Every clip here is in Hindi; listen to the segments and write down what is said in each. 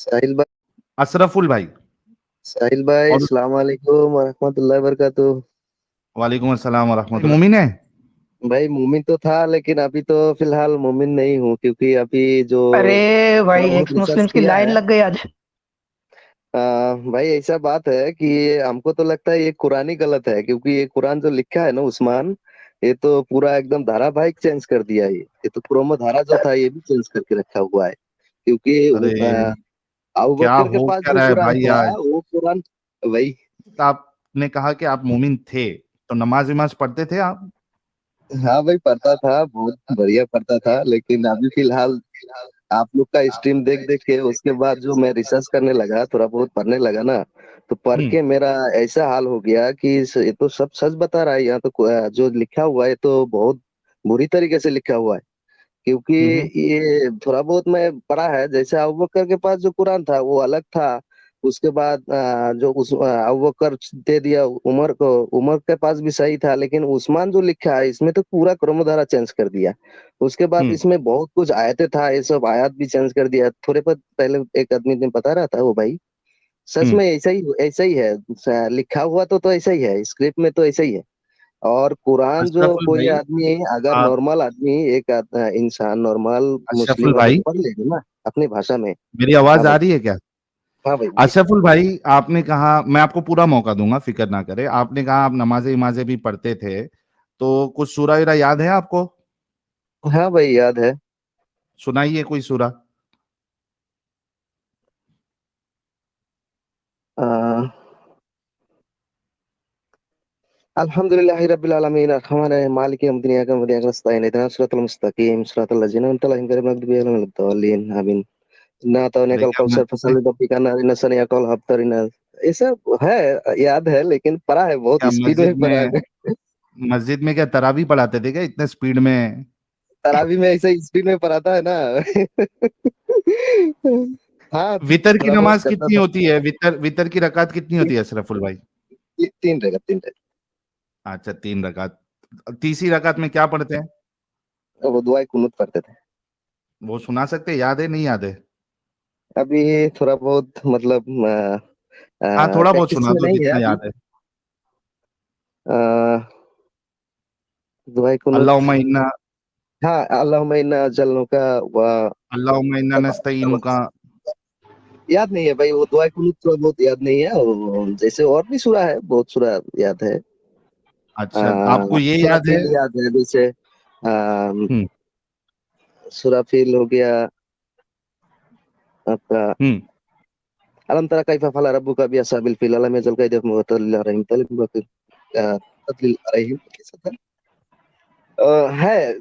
साहिल भाई। अशरफुल भाई। साहिल भाई, और अस्सलाम वालेकुम वरहमतुल्लाहि वबरकातुह। वालेकुम अस्सलाम वरहमतुल्लाह। मोमिन है। भाई मोमिन तो था, लेकिन अभी तो फिलहाल मोमिन नहीं हूँ, क्योंकि अभी जो अरे थोड़ा भाई, बहुत एक्स रिसर्च मुस्लिम्स की किया लाइन है। लग गई आज। भाई ऐसा बात है कि हमको तो लगता है ये कुरान ही गलत है, क्योंकि ये कुरान जो लिखा है ना उस्मान, ये तो पूरा एकदम धारावाहिक चेंज कर दिया है। ये तो क्रोमो धारा जो था ये भी चेंज करके रखा हुआ है, क्योंकि अरे अबू क्या बकर के हो पास क्या जो रहा है कुरान भाई था आज। वो कुरान। वही। तो आपने कहा कि आप मोमिन थे, तो नमाज विमाज पढ़ते थे आप? हाँ भाई, पढ़ता था, बहुत बढ़िया पढ़ता था, लेकिन अभी फिलहाल आप लोग का स्ट्रीम देख देख के उसके बाद जो मैं रिसर्च करने लगा, थोड़ा बहुत पढ़ने लगा ना, तो पढ़ हम्म। के मेरा ऐसा हाल हो गया कि ये तो सब सच बता रहा है। यहाँ तो जो लिखा हुआ है तो बहुत बुरी तरीके से लिखा हुआ है, क्योंकि हम्म। ये थोड़ा बहुत मैं पढ़ा है। जैसे अबू बकर के पास जो कुरान था वो अलग था। उसके बाद जो उस अबू बकर दे दिया उमर को, उमर के पास भी सही था, लेकिन उस्मान जो लिखा है इसमें तो पूरा क्रमधारा चेंज कर दिया। उसके बाद हम्म। इसमें बहुत कुछ आयतें था, ये सब आयत भी चेंज कर दिया। थोड़े पर पहले एक आदमी ने बता रहा था वो भाई, सच हम्म। में ऐसा ही है। लिखा हुआ तो ऐसा ही है, स्क्रिप्ट में तो ऐसा ही है। और कुरान जो अशरफुल कोई भाई, आदमी, अगर आप नॉर्मल आदमी, एक इंसान नॉर्मल अशरफुल मुस्लिम अगर भाई, पढ़ लेगा ना अपनी भाषा में। मेरी हाँ आवाज आ भाई। रही है क्या? हाँ भाई, बोलिए। अशरफुल भाई, आपने कहा, मैं आपको पूरा मौका दूंगा, फिक्र ना करें। आपने कहा आप नमाजे इमाजे भी पढ़ते थे, तो कुछ सूरा वीरा याद है आपको? हाँ भाई, याद है। सुनाइए कोई सूरा। अल्हम्दुलिल्लाहि रब्बिल आलमीन अर्रहमानिर रहीम मालिकि यौमिद्दीन इय्याका नअबुदु व इय्याका नस्तईन इहदिनास सिरातल मुस्तकीम सिरातल लज़ीना अनअमता अलैहिम गैरिल मग़दूबि अलैहिम वलद्दालिन आमीन। इन्ना अरे अतौनाकल क्या कौसर मस्जिद फसल्लि लिरब्बिका इन्ना शानिअकल अबतर। ये सब है, याद है, लेकिन पढ़ा है, बहुत क्या स्पीड में पढ़ा है। मस्जिद में क्या तरावी पढ़ाते थे क्या इतने स्पीड में? तरावी में ऐसे स्पीड में पढ़ाता है ना। हाँ, वितर की थोड़ा बहुत नमाज करता कितनी था। होती है? वितर वितर की रकात कितनी होती है अशरफुल भाई? तीन रहेगा, तीन रहेगा। अच्छा, 3 रकात। तीसरी रकात में क्या पढ़ते हैं? वो दुआए कुनूत पढ़ते थे। वो सुना सकते हैं? याद है नहीं याद है? अभी थोड़ा बहुत मतलब हाँ, थोड़ा बहुत प्रैक्टिस सुना में दो नहीं है जितना अभी। याद है। अ, दुआए कुनूत। अल्लाहुम्मा इन्ना हाँ, अल्लाहुम्मा इन्ना अजल्नुका व अल्लाहुम्मा इन्ना नस्तईनुका। याद नहीं है भाई, वो दुआए कुनूत थोड़ा बहुत याद नहीं है। जैसे और भी सूरा है, बहुत सूरा याद है। अच्छा, आपको ये सूरा याद है? फील याद है, जैसे हम्म। सूरा फील हो गया आपका। हम्म। अलम तरा कैफा फअल रब्बुका बिअसहाबिल फील अलम यजल कैदहुम मुतल्लिल अलैहिम तदलिल अलैहिम कैसा था? है।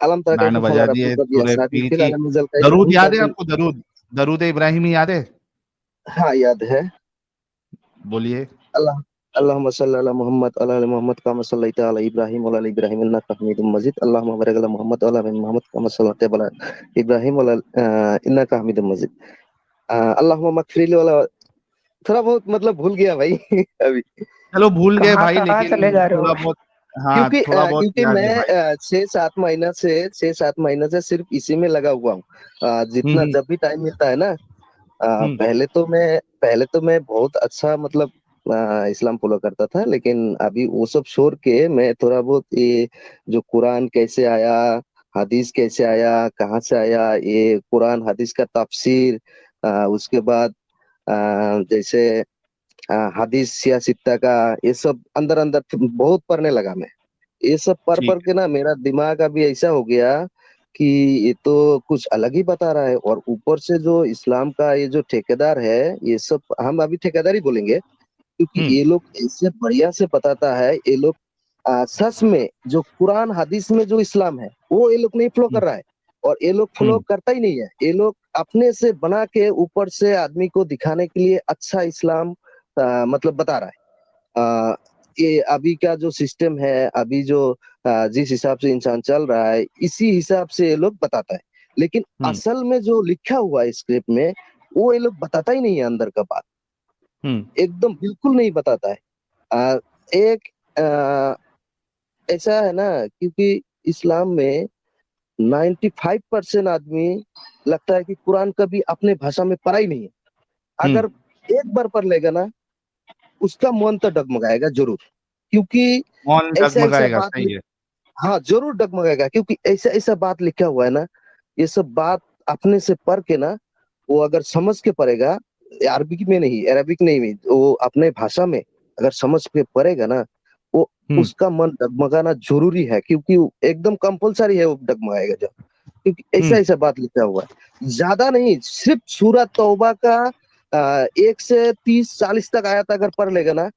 अलम तरा बैंड कैफा फअल बजा दिए रब्बुका सूरह बिअसहाबिल फील फील की। अलम यजल दरूद कैदहुम याद है तदलिल। आपको? दरूद, दरूद इब्राहिमी याद है? हाँ, याद है। बोलिए। अल्लाह अल्लाहुम्मा सल्ली अला मुहम्मद अला आलि मुहम्मद कमा सल्लैता अला इब्राहीम व अला आलि इब्राहीम इन्नका हमीदुम मजीद। अल्लाहुम्मा बारिक अला मुहम्मद व अला आलि मुहम्मद कमा सल्लैता अला इब्राहीम व अला इन्नका हमीदुम मजीद। अल्लाहुम्मा मगफिर ली। थोड़ा बहुत मतलब भूल गया भाई। अभी। चलो भूल गए कहाँ भाई, कहाँ लेकिन चले जा रहे थोड़ा हो? बहुत, हाँ थोड़ा बहुत क्योंकि याद है मैं भाई। 6-7 महीना से सिर्फ इसी में लगा हुआ हूँ। जितना हम्म। जब भी टाइम मिलता है ना, हम्म। पहले तो मैं बहुत अच्छा मतलब इस्लाम फॉलो करता था, लेकिन अभी वो सब छोड़ के मैं थोड़ा बहुत ये जो कुरान कैसे आया, हदीस कैसे आया, कहाँ से आया, ये कुरान हदीस का तफसीर, उसके बाद जैसे हदीस या सित्ता का, ये सब अंदर अंदर बहुत पढ़ने लगा मैं। ये सब पढ़ ठीक पढ़ के ना मेरा दिमाग अभी ऐसा हो गया कि ये तो कुछ अलग ही बता रहा है। और ऊपर से जो इस्लाम का ये जो ठेकेदार है, ये सब हम अभी ठेकेदार ही बोलेंगे, क्योंकि है। ये लोग ऐसे बढ़िया से बताता है। ये लोग सच में जो कुरान हदीस में जो इस्लाम है वो ये लोग नहीं फॉलो कर हम्म। रहा है। और ये लोग फॉलो हम्म। करता ही नहीं है। ये लोग अपने से बना के ऊपर से आदमी को दिखाने के लिए अच्छा इस्लाम मतलब बता रहा है। ये अभी का जो सिस्टम है, अभी जो जिस हिसाब से इंसान चल रहा है, इसी हिसाब से ये लोग बताता है। लेकिन हम्म। असल में जो लिखा हुआ है स्क्रिप्ट में, वो ये लोग बताता ही नहीं है अंदर का बात। हम्म। एकदम बिल्कुल नहीं बताता है। आ, एक आ, ऐसा है ना, क्योंकि इस्लाम में 95% आदमी लगता है कि कुरान कभी अपने भाषा में पढ़ा ही नहीं है। अगर एक बार पढ़ लेगा ना, उसका मन तो डगमगाएगा जरूर, क्योंकि मौन ऐसा ऐसा डगमगाएगा, बात सही है। हाँ जरूर डगमगाएगा, क्योंकि ऐसा ऐसा बात लिखा हुआ है ना। ये सब बात अपने से पढ़ के ना, वो अगर समझ के पढ़ेगा, अरबिक में नहीं, अरबिक नहीं, वो अपने भाषा में अगर समझ के पढ़ेगा ना, वो हम्म उसका मन डगमगाना जरूरी है, क्योंकि वो एकदम कंपलसरी है, वो डगमगाएगा जब, क्योंकि ऐसा हम्म ऐसा बात लिखा हुआ है। ज्यादा नहीं, सिर्फ सूरह तौबा का 1 से 30 40 तक आयत अगर पढ़ लेगा ना,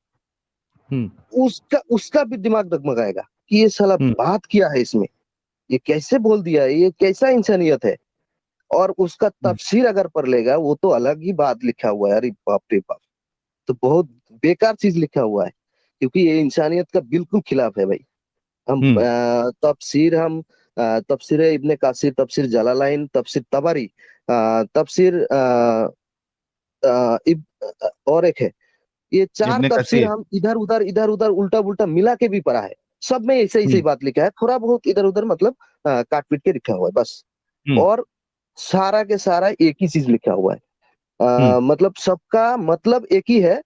हम्म उसका उसका भी दिमाग डगमगाएगा कि ये साला हम्म बात किया है इसमें, ये कैसे बोल दिया है, ये कैसा इंसानियत है। और उसका हम्म तफसीर अगर पढ़ लेगा, वो तो अलग ही बात लिखा हुआ है, अरे बाप रे बाप। तो बहुत बेकार चीज लिखा हुआ है, क्योंकि ये इंसानियत का बिल्कुल खिलाफ है भाई। हम हम्म तफसीर इब्ने कासिर, तफसीर जलालाइन, तफसीर तबरी, तफसीर और एक है, ये चार इब्ने तफसीर कसीर। हम इधर उधर उल्टा उल्टा मिला के भी पढ़ा है। सब में ऐसे ही हम्म सही बात लिखा है, थोड़ा बहुत इधर उधर मतलब काट पीट के लिखा हुआ है बस। हम्म और सारा के सारा एक ही चीज लिखा हुआ है। हम्म मतलब सबका मतलब एक ही है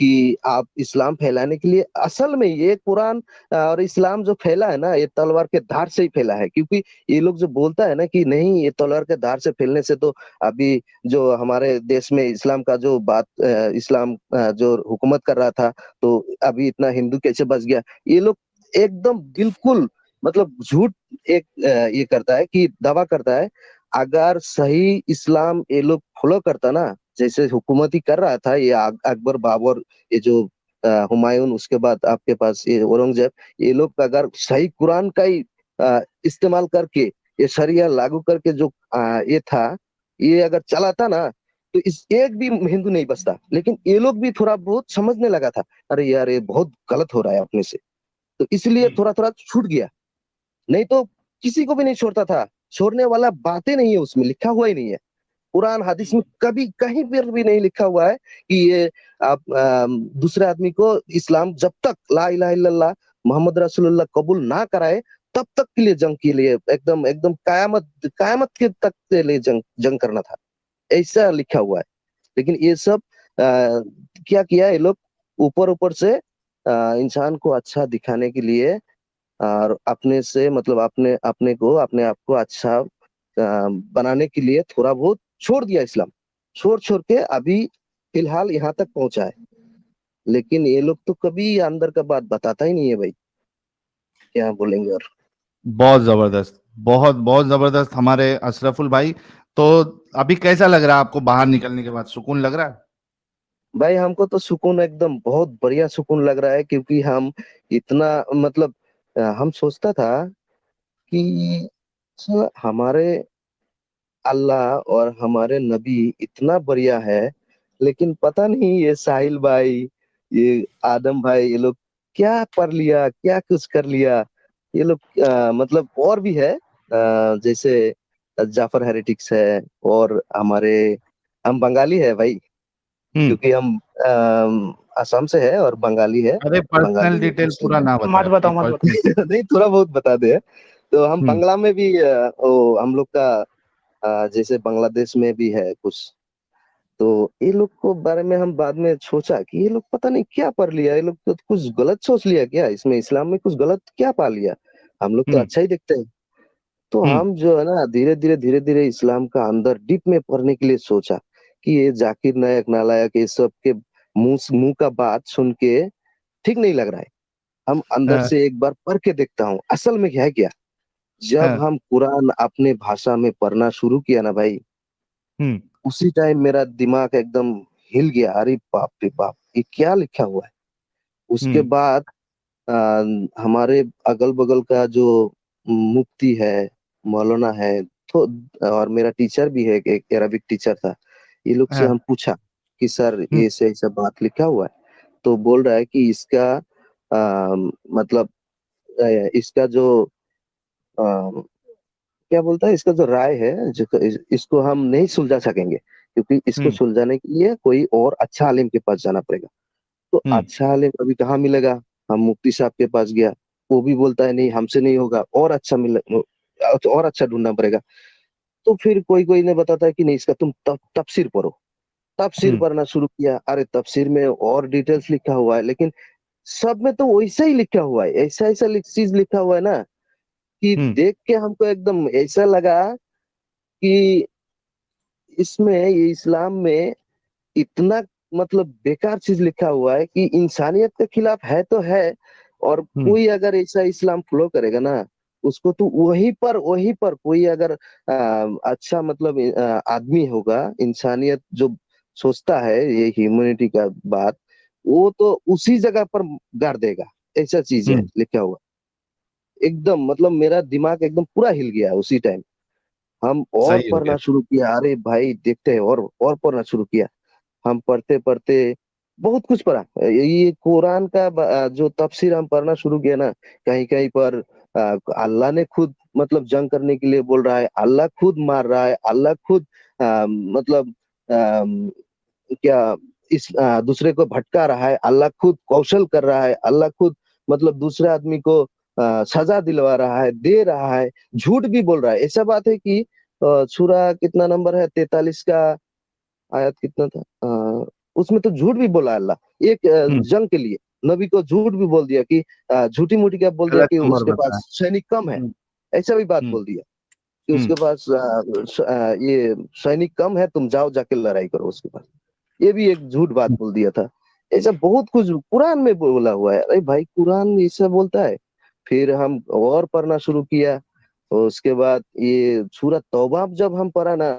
कि आप इस्लाम फैलाने के लिए, असल में ये कुरान और इस्लाम जो फैला है ना, ये तलवार के धार से ही फैला है। क्योंकि ये लोग जो बोलता है ना कि नहीं, ये तलवार के धार से फैलने से तो अभी जो हमारे देश में इस्लाम का जो बात इस्लाम जो हुकूमत कर रहा था, तो अभी इतना हिंदू कैसे बच गया। ये लोग एकदम बिल्कुल मतलब झूठ एक ये करता है कि दावा करता है। अगर सही इस्लाम ये लोग फॉलो करता ना, जैसे हुकूमत ही कर रहा था ये अकबर बाबर, ये जो हुमायूं, उसके बाद आपके पास ये औरंगजेब, ये लोग अगर सही कुरान का ही इस्तेमाल करके, ये शरिया लागू करके जो ये था, ये अगर चलाता ना, तो इस एक भी हिंदू नहीं बचता। लेकिन ये लोग भी थोड़ा बहुत समझने लगा था, अरे यार ये बहुत गलत हो रहा है अपने से, तो इसलिए थोड़ा थोड़ा छूट गया। नहीं तो किसी को भी नहीं छोड़ता था, छोड़ने वाला बातें नहीं है, उसमें लिखा हुआ ही नहीं है। कुरान हदीस में कभी कहीं पर भी नहीं लिखा हुआ है कि ये आप दूसरे आदमी को इस्लाम जब तक ला इलाहा इल्लल्लाह मोहम्मद रसूलुल्लाह कबूल ना कराए, तब तक के लिए जंग के लिए, एकदम एकदम कयामत कयामत के तक के लिए जंग जंग करना था, ऐसा लिखा हुआ है। लेकिन ये सब क्या किया ये लोग, ऊपर ऊपर से इंसान को अच्छा दिखाने के लिए और अपने से मतलब अपने अपने को अपने आप को अच्छा बनाने के लिए थोड़ा बहुत छोड़ दिया इस्लाम, छोड़ छोड़ के अभी फिलहाल यहाँ तक पहुंचा है। लेकिन ये लोग तो कभी अंदर का बात बताता ही नहीं है भाई, क्या बोलेंगे। और बहुत जबरदस्त, बहुत बहुत जबरदस्त हमारे अशरफुल भाई। तो अभी कैसा लग रहा है आपको, बाहर निकलने के बाद सुकून लग रहा है? भाई हमको तो सुकून, एकदम बहुत बढ़िया सुकून लग रहा है, क्योंकि हम इतना मतलब हम सोचता था कि हमारे अल्लाह और हमारे नबी इतना बढ़िया है, लेकिन पता नहीं ये साहिल भाई, ये आदम भाई, ये लोग क्या पढ़ लिया, क्या कुछ कर लिया। ये लोग मतलब और भी है, जैसे जाफर हेरेटिक्स है, और हमारे हम बंगाली है भाई, हम्म क्योंकि हम असम से है और बंगाली है। अरे पर्सनल बंगाली डिटेल मुस्लिम पूरा है। ना मत बताए, बताओ अपनी मत बताओ। पर्सनल। नहीं थोड़ा बहुत बता दे। तो हम हम्म बंगला में भी हम लोग का जैसे बांग्लादेश में भी है कुछ। तो ये लोग को बारे में हम बाद में सोचा कि ये लोग पता नहीं क्या पढ़ लिया, ये लोग तो कुछ गलत सोच लिया क्या, इसमें इस्लाम में कुछ गलत क्या पा लिया। हम लोग तो हम्म अच्छा ही देखते हैं। तो हम्म हम जो है ना, धीरे धीरे इस्लाम का अंदर डीप में पढ़ने के लिए सोचा कि ये जाकिर नायक नालायक ये सब के मुंह मुंह का बात सुन के ठीक नहीं लग रहा है। हम अंदर हाँ, से एक बार पढ़ के देखता हूँ असल में है क्या। जब हाँ, हम कुरान अपने भाषा में पढ़ना शुरू किया ना भाई, हम्म उसी टाइम मेरा दिमाग एकदम हिल गया, अरे बाप रे बाप, ये क्या लिखा हुआ है। उसके हम्म बाद आ, हमारे अगल बगल का जो मुफ्ती है, मौलाना है, तो और मेरा टीचर भी है, एक अरबिक टीचर था, ये लोग से हाँ, हम पूछा कि सर हम्म ये से ऐसा बात लिखा हुआ है। तो बोल रहा है कि इसका मतलब इसका जो क्या बोलता है, इसका जो राय है इसको हम नहीं सुलझा सकेंगे, क्योंकि इसको हम्म सुलझाने के लिए कोई और अच्छा आलिम के पास जाना पड़ेगा। तो हम्म अच्छा आलिम अभी कहाँ मिलेगा। हम मुफ्ती साहब के पास गया, वो भी बोलता है नहीं हमसे नहीं होगा, और अच्छा मिले, और अच्छा ढूंढना पड़ेगा। तो फिर कोई कोई ने बताता है कि नहीं, इसका तुम तफसीर पढ़ो। तफसीर पढ़ना शुरू किया, अरे तफसीर में और डिटेल्स लिखा हुआ है, लेकिन सब में तो वैसा ही लिखा हुआ है, ऐसा ऐसा चीज लिखा हुआ है ना कि देख के हमको एकदम ऐसा लगा कि इसमें, ये इस्लाम में इतना मतलब बेकार चीज लिखा हुआ है कि इंसानियत के खिलाफ है तो है। और कोई अगर ऐसा इस्लाम फॉलो करेगा ना, उसको तो वहीं पर कोई अगर अच्छा मतलब आदमी होगा, इंसानियत जो सोचता है, ये ह्यूमैनिटी का बात, वो तो उसी जगह पर गाड़ देगा। ऐसा चीज है लिखा हुआ, एकदम मतलब मेरा दिमाग एकदम पूरा हिल गया उसी टाइम। हम और सही हो गया। पढ़ना शुरू किया, अरे भाई देखते हैं, और पढ़ना शुरू किया। हम पढ़ते पढ़ते बहुत कुछ पढ़ा। ये कुरान का जो तफसीर हम पढ़ना शुरू किया ना, कहीं कहीं पर अल्लाह ने खुद मतलब जंग करने के लिए बोल रहा है, अल्लाह खुद मार रहा है, अल्लाह खुद मतलब क्या इस दूसरे को भटका रहा है, अल्लाह खुद कौशल कर रहा है, अल्लाह खुद मतलब दूसरे आदमी को सजा दिलवा रहा है, दे रहा है, झूठ भी बोल रहा है। ऐसा बात है कि सूरा कितना नंबर है, 43 का आयत कितना था, उसमें तो झूठ भी बोला अल्लाह एक जंग के लिए। नबी को झूठ भी बोल दिया कि झूठी मूठी क्या बोल दिया गलत कि नंबर उसके बताया। पास सैनिक कम है, हम्म। ऐसा भी बात हम्म। बोल दिया कि हम्म। उसके पास ये सैनिक कम है, तुम जाओ जाके लड़ाई करो उसके पास। ये भी एक झूठ बात बोल दिया था। ऐसा बहुत कुछ कुरान में बोला हुआ है। अरे भाई कुरान ऐसा बोलता है। फिर हम और पढ़ना शुरू किया, और उसके बाद ये सूरत तौबा जब हम पढ़ा ना,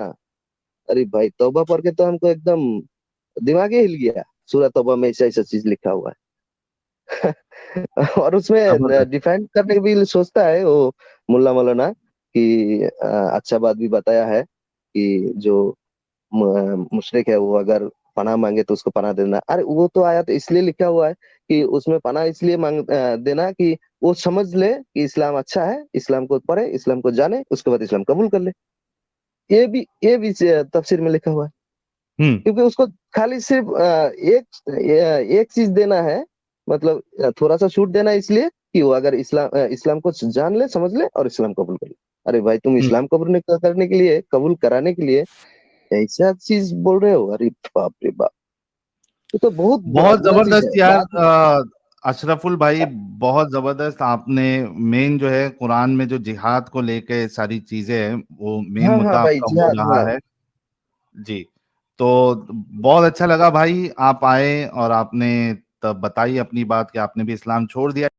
अरे भाई तौबा पढ़ के तो हमको एकदम दिमाग ही हिल गया। सूरत तौबा में ऐसा ऐसा चीज लिखा हुआ है। और उसमें जबरदस्त। डिफेंड करने की भी सोचता है वो मुल्ला मौलाना कि अच्छा बात भी बताया है कि जो मुशरिक है वो अगर पनाह मांगे तो उसको पनाह देना। अरे वो तो आया तो इसलिए लिखा हुआ है कि उसमें पनाह इसलिए देना कि वो समझ ले कि इस्लाम अच्छा है, इस्लाम को पढ़े, इस्लाम को जाने, उसके बाद इस्लाम कबूल कर ले। ये भी तफसीर में लिखा हुआ है। हम्म। क्योंकि उसको खाली सिर्फ एक चीज देना है, मतलब थोड़ा सा छूट देना है, इसलिए कि वो अगर इस्लाम को जान ले, समझ ले और इस्लाम कबूल कर ले। अरे भाई तुम हम्म। इस्लाम कबूल करने के लिए, कबूल कराने के लिए ऐसा चीज बोल रहे हो? अरे बाप रे बाप, ये तो बहुत बहुत बुरा चीज जबरदस्त है यार। बाद में। अशरफुल भाई, बहुत जबरदस्त। आपने मेन जो है कुरान में जो जिहाद को लेके सारी चीजें हैं, वो मेन हाँ हाँ मुद्दा भाई, आपका वो जिहाद, रहा हाँ। है। जी। तो बहुत अच्छा लगा भाई, आप आए और आपने तब बताई अपनी बात कि आपने भी इस्लाम छोड़ दिया।